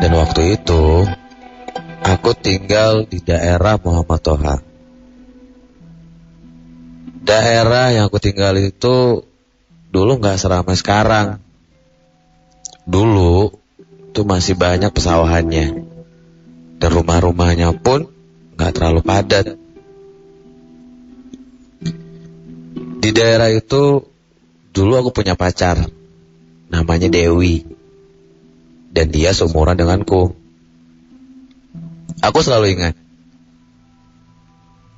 Dan waktu itu aku tinggal di daerah Muhammad Toha. Daerah yang aku tinggal itu dulu gak seramai sekarang. Dulu itu masih banyak pesawahannya, dan rumah-rumahnya pun gak terlalu padat. Di daerah itu dulu aku punya pacar, namanya Dewi, dan dia seumuran denganku. Aku selalu ingat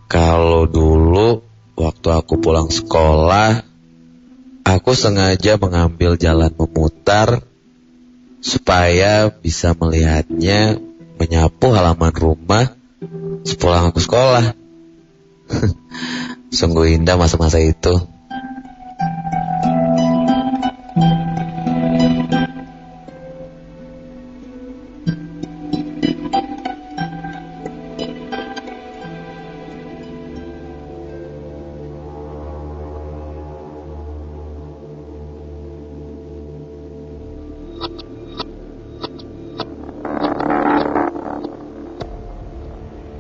kalau dulu waktu aku pulang sekolah, aku sengaja mengambil jalan memutar supaya bisa melihatnya menyapu halaman rumah sepulang aku sekolah. Sungguh indah masa-masa itu.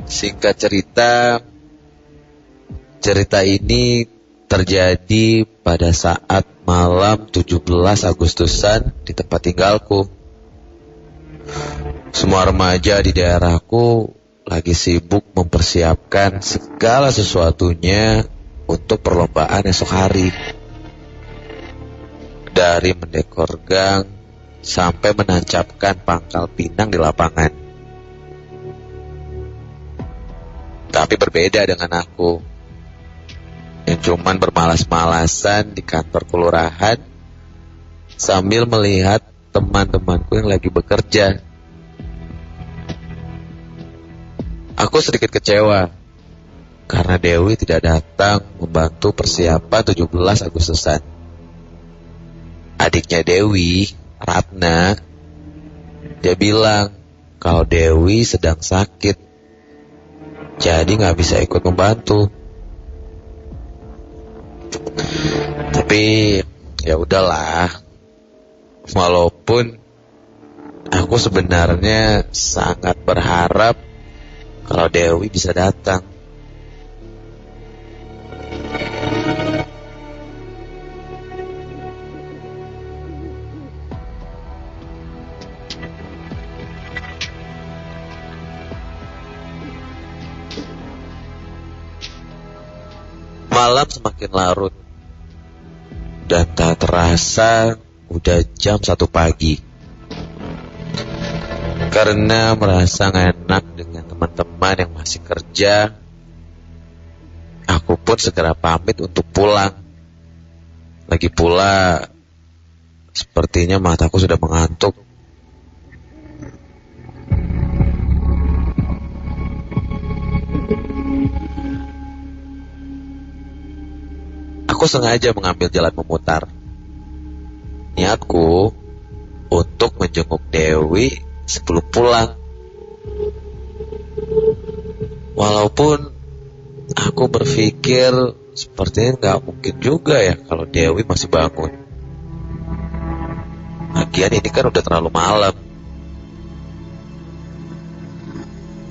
Singkat cerita ini terjadi pada saat malam 17 Agustusan di tempat tinggalku. Semua remaja di daerahku lagi sibuk mempersiapkan segala sesuatunya untuk perlombaan esok hari. Dari mendekor gang sampai menancapkan pangkal pinang di lapangan. Tapi berbeda dengan aku, yang cuman bermalas-malasan di kantor kelurahan sambil melihat teman-temanku yang lagi bekerja. Aku sedikit kecewa karena Dewi tidak datang membantu persiapan 17 Agustusan. Adiknya Dewi, Ratna, dia bilang kalau Dewi sedang sakit, jadi gak bisa ikut membantu. Tapi ya udahlah. Walaupun aku sebenarnya sangat berharap kalau Dewi bisa datang. Malam semakin larut dan tak terasa udah jam 1 pagi. Karena merasa gak enak dengan teman-teman yang masih kerja, aku pun segera pamit untuk pulang. Lagi pula sepertinya mataku sudah mengantuk. Aku sengaja mengambil jalan memutar. Niatku untuk menjenguk Dewi sebelum pulang. Walaupun aku berpikir sepertinya gak mungkin juga ya kalau Dewi masih bangun. Lagian ini kan udah terlalu malam.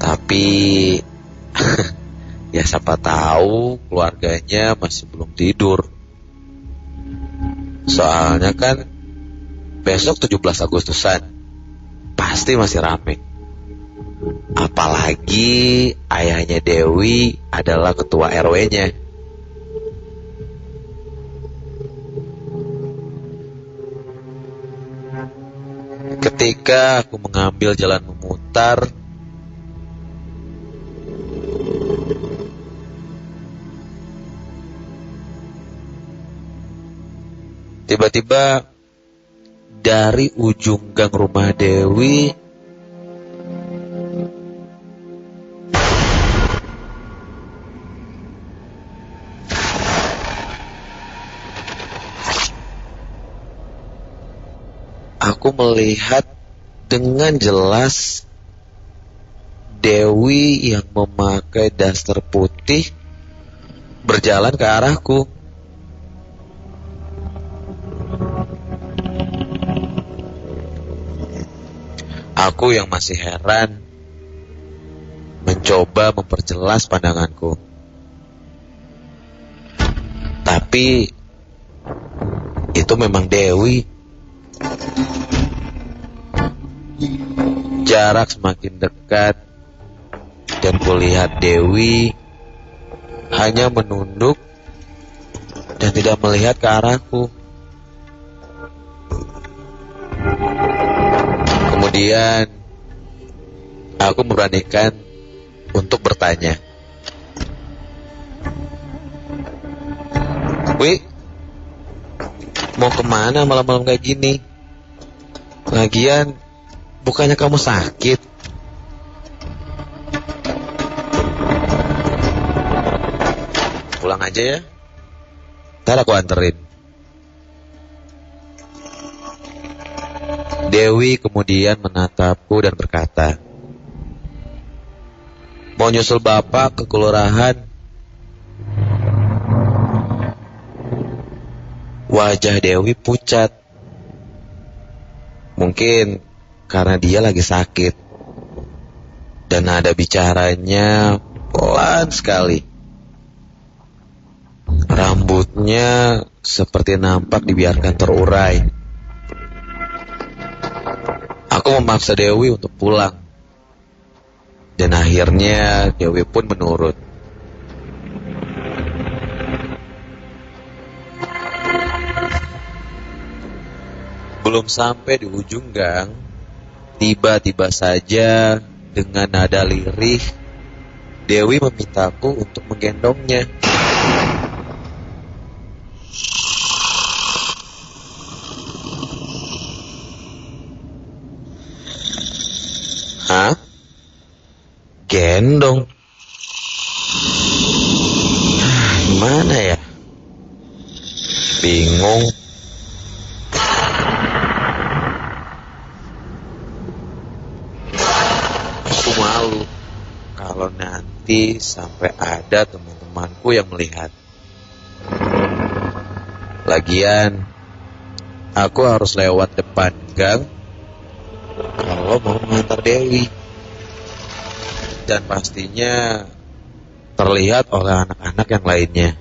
Tapi ya siapa tahu keluarganya masih belum tidur. Soalnya kan besok 17 Agustusan pasti masih rame. Apalagi ayahnya Dewi adalah ketua RW-nya. Ketika aku mengambil jalan memutar, tiba-tiba dari ujung gang rumah Dewi aku melihat dengan jelas Dewi yang memakai daster putih berjalan ke arahku. Aku yang masih heran mencoba memperjelas pandanganku. Tapi itu memang Dewi. Jarak semakin dekat dan kulihat Dewi hanya menunduk dan tidak melihat ke arahku. Kemudian aku memberanikan untuk bertanya, "Wi, mau kemana malam-malam kayak gini? Lagian, bukannya kamu sakit?" "Pulang aja ya, ntar aku anterin." Dewi kemudian menatapku dan berkata, "Mau nyusul bapak ke kelurahan." Wajah Dewi pucat. Mungkin karena dia lagi sakit. Dan nada bicaranya pelan sekali. Rambutnya seperti nampak dibiarkan terurai. Aku memaksa Dewi untuk pulang. Dan akhirnya Dewi pun menurut. Belum sampai di ujung gang, tiba-tiba saja dengan nada lirih, Dewi memintaku untuk menggendongnya. "Hah? Gendong? Gimana ya? Bingung." Aku malu kalau nanti sampai ada teman-temanku yang melihat. Lagian, aku harus lewat depan gang kalau mau mengantar Dewi. Dan pastinya terlihat oleh anak-anak yang lainnya.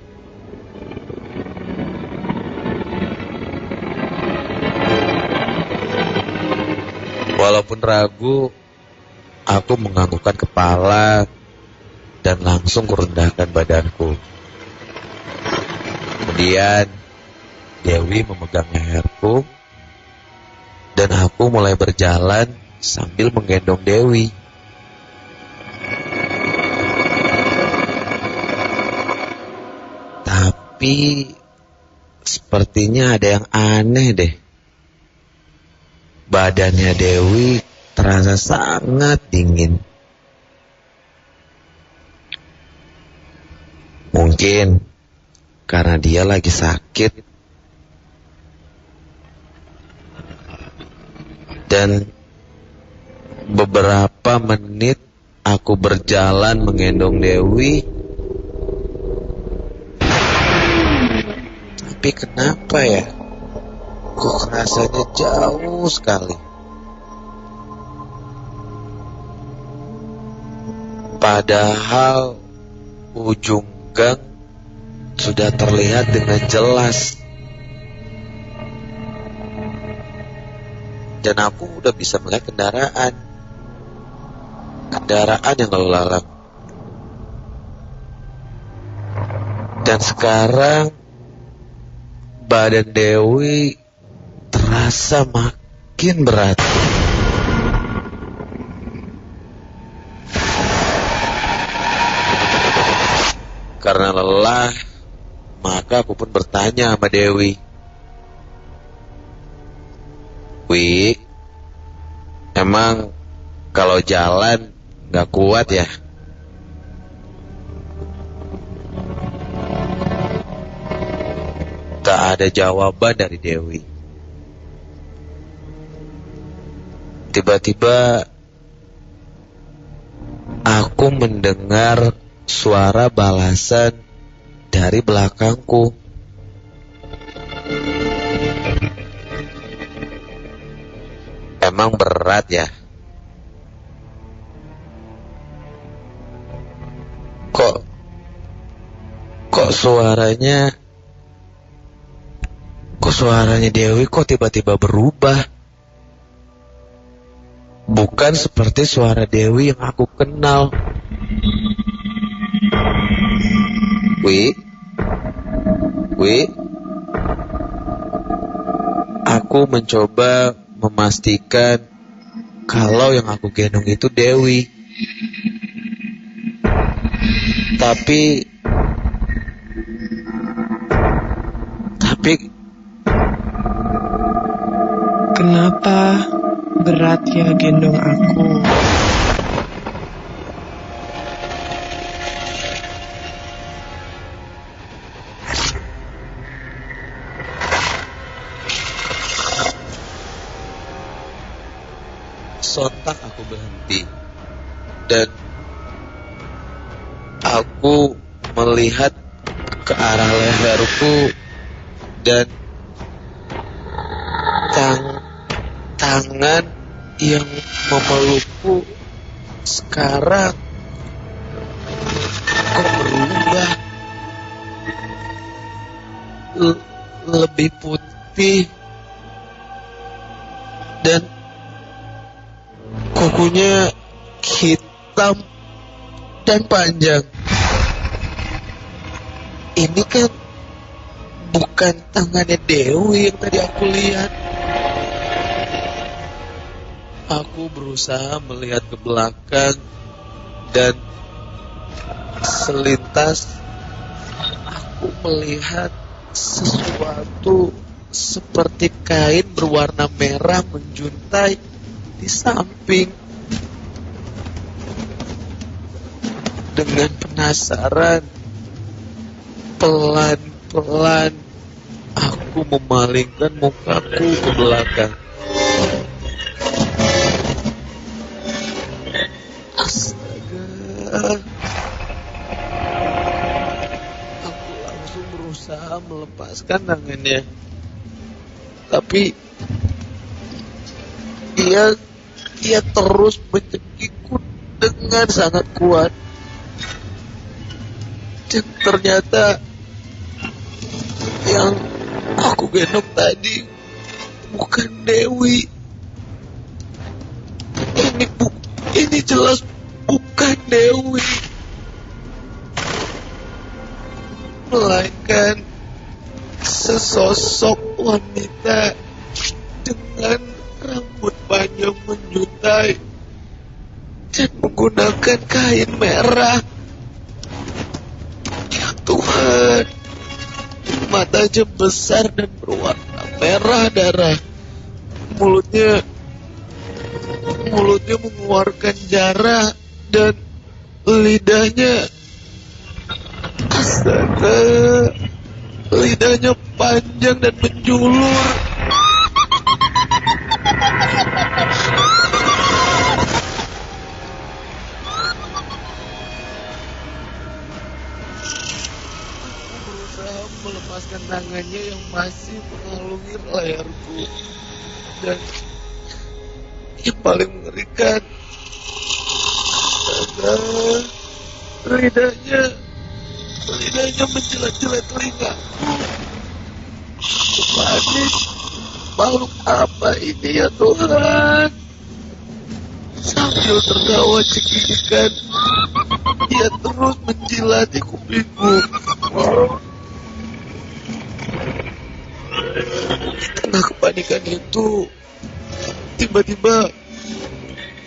Walaupun ragu, aku menganggukkan kepala dan langsung kurendahkan badanku. Kemudian Dewi memegang leherku dan aku mulai berjalan sambil menggendong Dewi. Tapi sepertinya ada yang aneh deh. Badannya Dewi terasa sangat dingin. Mungkin karena dia lagi sakit. Dan beberapa menit aku berjalan menggendong Dewi. Tapi kenapa ya? Kok rasanya jauh sekali. Padahal ujung gang sudah terlihat dengan jelas. Dan aku udah bisa melihat kendaraan yang lalu lalang. Dan sekarang badan Dewi terasa makin berat. Karena lelah, maka aku pun bertanya sama Dewi, "Wi, emang kalau jalan gak kuat ya?" Tak ada jawaban dari Dewi. Tiba-tiba aku mendengar suara balasan dari belakangku. "Emang berat ya suaranya Dewi kok tiba-tiba berubah. Bukan seperti suara Dewi yang aku kenal. Wi, aku mencoba memastikan kalau yang aku gendong itu Dewi. Tapi kenapa berat ya gendong aku? Sontak aku berhenti dan aku melihat ke arah leherku dan tangan yang memelukku sekarang kok berubah, lebih putih dan kukunya hitam dan panjang. Ini kan bukan tangannya Dewi yang tadi aku lihat. Aku berusaha melihat ke belakang dan selintas aku melihat sesuatu seperti kain berwarna merah menjuntai di samping. Dengan penasaran, pelan-pelan aku memalingkan mukaku ke belakang. Astaga. Aku langsung berusaha melepaskan tangannya. Tapi ia terus mencekikku dengan sangat kuat. Dan ternyata yang aku gendong tadi bukan Dewi. Ini jelas bukan Dewi, melainkan sesosok wanita dengan rambut panjang menjuntai dan menggunakan kain merah. Ya Tuhan, matanya besar dan berwarna merah darah. Mulutnya mengeluarkan darah dan lidahnya, astaga, lidahnya panjang dan menjulur. Aku berusaha melepaskan tangannya yang masih mengalungi leherku dan yang paling mengerikan, astaga, lidahnya menjilat-jilat telingaku. Aku panik, makhluk apa ini ya Tuhan? Sambil tertawa cekikikan, ia terus menjilati kupingku. Di tengah kepanikan itu, tiba-tiba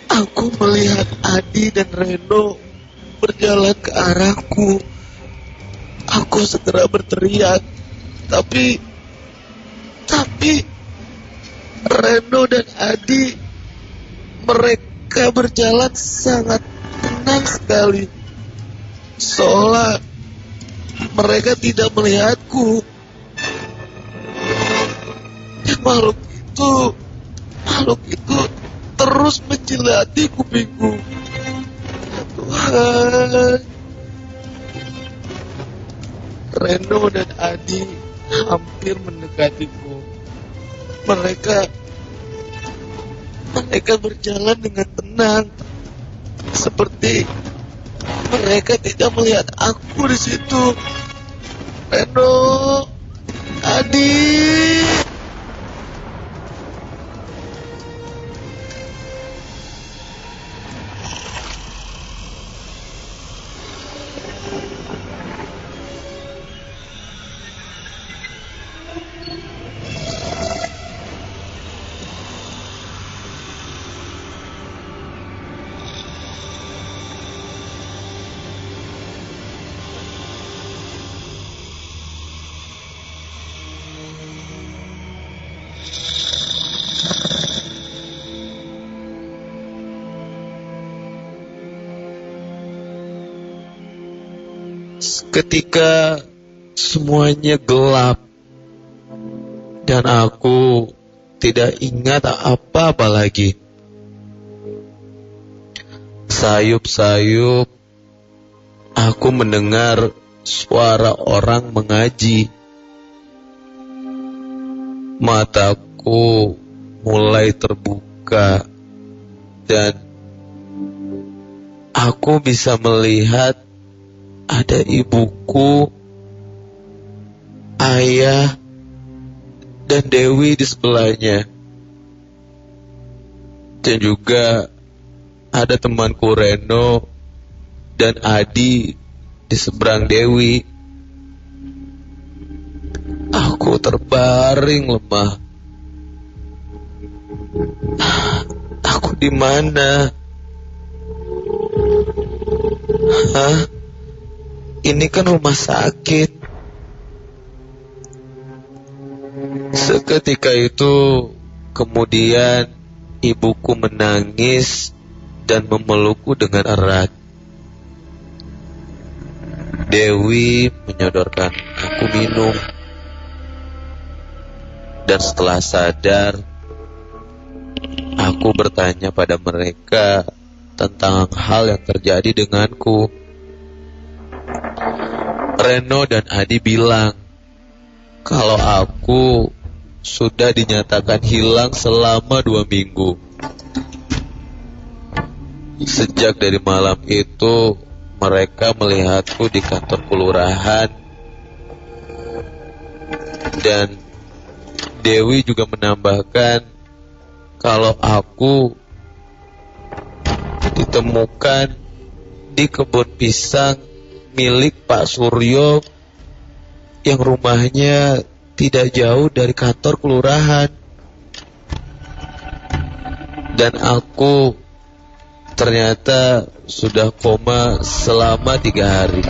aku melihat Adi dan Reno berjalan ke arahku. Aku segera berteriak, tapi Reno dan Adi, mereka berjalan sangat tenang sekali, seolah mereka tidak melihatku. Dan makhluk itu terus menjilati kupingku. Ya Tuhan. Reno dan Adi hampir mendekatiku. Mereka berjalan dengan tenang, seperti mereka tidak melihat aku di situ. Reno, Adi. Ketika semuanya gelap dan aku tidak ingat apa-apa lagi. Sayup-sayup aku mendengar suara orang mengaji. Mataku mulai terbuka dan aku bisa melihat ada ibuku, ayah, dan Dewi di sebelahnya. Dan juga ada temanku Reno dan Adi di seberang Dewi. Aku terbaring lemah. Aku di mana? Hah? Ini kan rumah sakit. Seketika itu, kemudian ibuku menangis dan memelukku dengan erat. Dewi menyodorkan aku minum. Dan setelah sadar, aku bertanya pada mereka tentang hal yang terjadi denganku. Reno dan Adi bilang kalau aku sudah dinyatakan hilang selama 2 minggu. Sejak dari malam itu, mereka melihatku di kantor kelurahan. Dan Dewi juga menambahkan kalau aku ditemukan di kebun pisang milik Pak Suryo yang rumahnya tidak jauh dari kantor kelurahan. Dan aku ternyata sudah koma selama 3 hari.